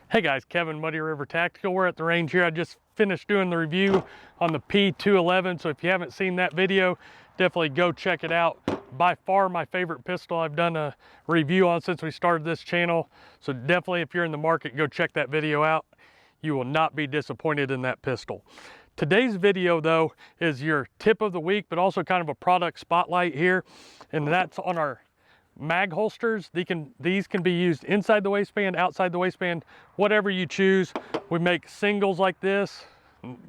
Hey guys, Kevin, Muddy River Tactical. We're at the range here. I just finished doing the review on the P211, so if you haven't seen that video, definitely go check it out. By far my favorite pistol I've done a review on since we started this channel, so definitely if you're in the market, go check that video out. You will not be disappointed in that pistol. Today's video though is your tip of the week, but also kind of a product spotlight here, and that's on our mag holsters. These can be used inside the waistband, outside the waistband, whatever you choose. We make singles like this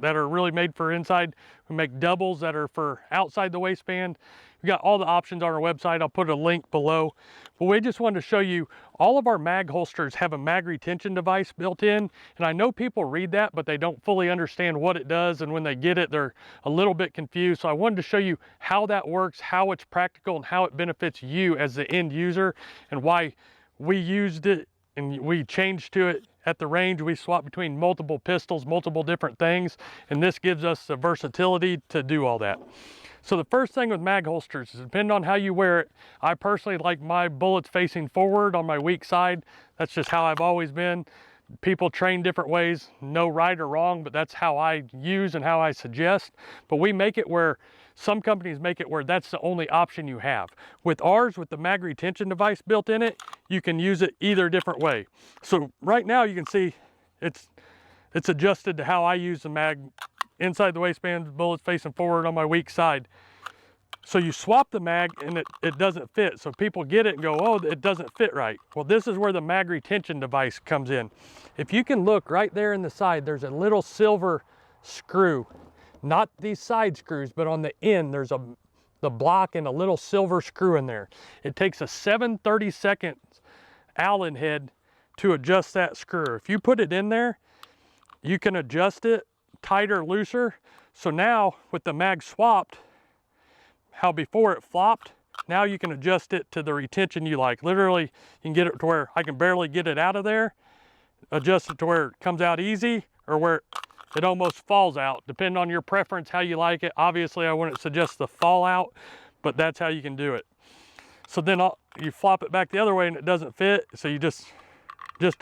that are really made for inside. We make doubles that are for outside the waistband. We got all the options on our website. I'll put a link below. But we just wanted to show you all of our mag holsters have a mag retention device built in. And I know people read that, but they don't fully understand what it does. And when they get it, they're a little bit confused. So I wanted to show you how that works, how it's practical, and how it benefits you as the end user, and why we used it and we changed to it at the range. We swap between multiple pistols, multiple different things, and this gives us the versatility to do all that. So the first thing with mag holsters is, depending on how you wear it, I personally like my bullets facing forward on my weak side. That's just how I've always been. People train different ways, no right or wrong, but that's how I use and how I suggest. But we make it where some companies make it where that's the only option you have. With ours, with the mag retention device built in it, you can use it either different way. So right now you can see it's adjusted to how I use the mag inside the waistband, bullets facing forward on my weak side. So you swap the mag and it doesn't fit. So people get it and go, oh, it doesn't fit right. Well, this is where the mag retention device comes in. If you can look right there in the side, there's a little silver screw, not these side screws, but on the end, there's the block and a little silver screw in there. It takes a 7/32 Allen head to adjust that screw. If you put it in there, you can adjust it tighter, looser. So now with the mag swapped, how before it flopped, now you can adjust it to the retention you like. Literally, you can get it to where I can barely get it out of there, adjust it to where it comes out easy, or where it almost falls out, depending on your preference, how you like it. Obviously, I wouldn't suggest the fallout, but that's how you can do it. So then you flop it back the other way and it doesn't fit, so you just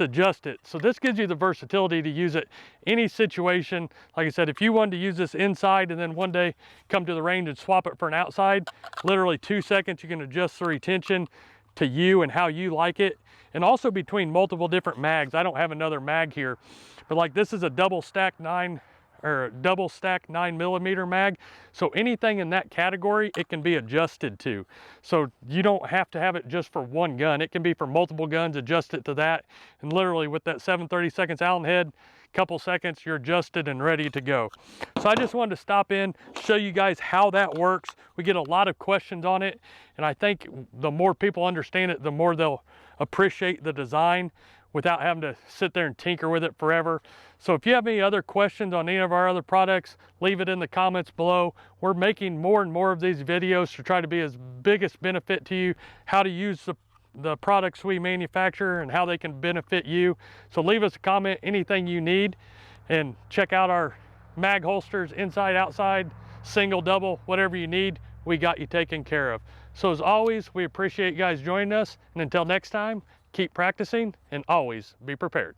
adjust it. So this gives you the versatility to use it any situation. Like I said, if you wanted to use this inside and then one day come to the range and swap it for an outside, literally 2 seconds, you can adjust the retention to you and how you like it. And also between multiple different mags. I don't have another mag here, but like this is a double stack 9mm mag. So anything in that category, it can be adjusted to. So you don't have to have it just for one gun. It can be for multiple guns, adjust it to that. And literally with that 7/32 Allen head, couple seconds, you're adjusted and ready to go. So I just wanted to stop in, show you guys how that works. We get a lot of questions on it, and I think the more people understand it, the more they'll appreciate the design without having to sit there and tinker with it forever. So if you have any other questions on any of our other products, leave it in the comments below. We're making more and more of these videos to try to be as biggest benefit to you, how to use the products we manufacture and how they can benefit you. So leave us a comment, anything you need, and check out our mag holsters, inside, outside, single, double, whatever you need, we got you taken care of. So as always, we appreciate you guys joining us, and until next time, keep practicing and always be prepared.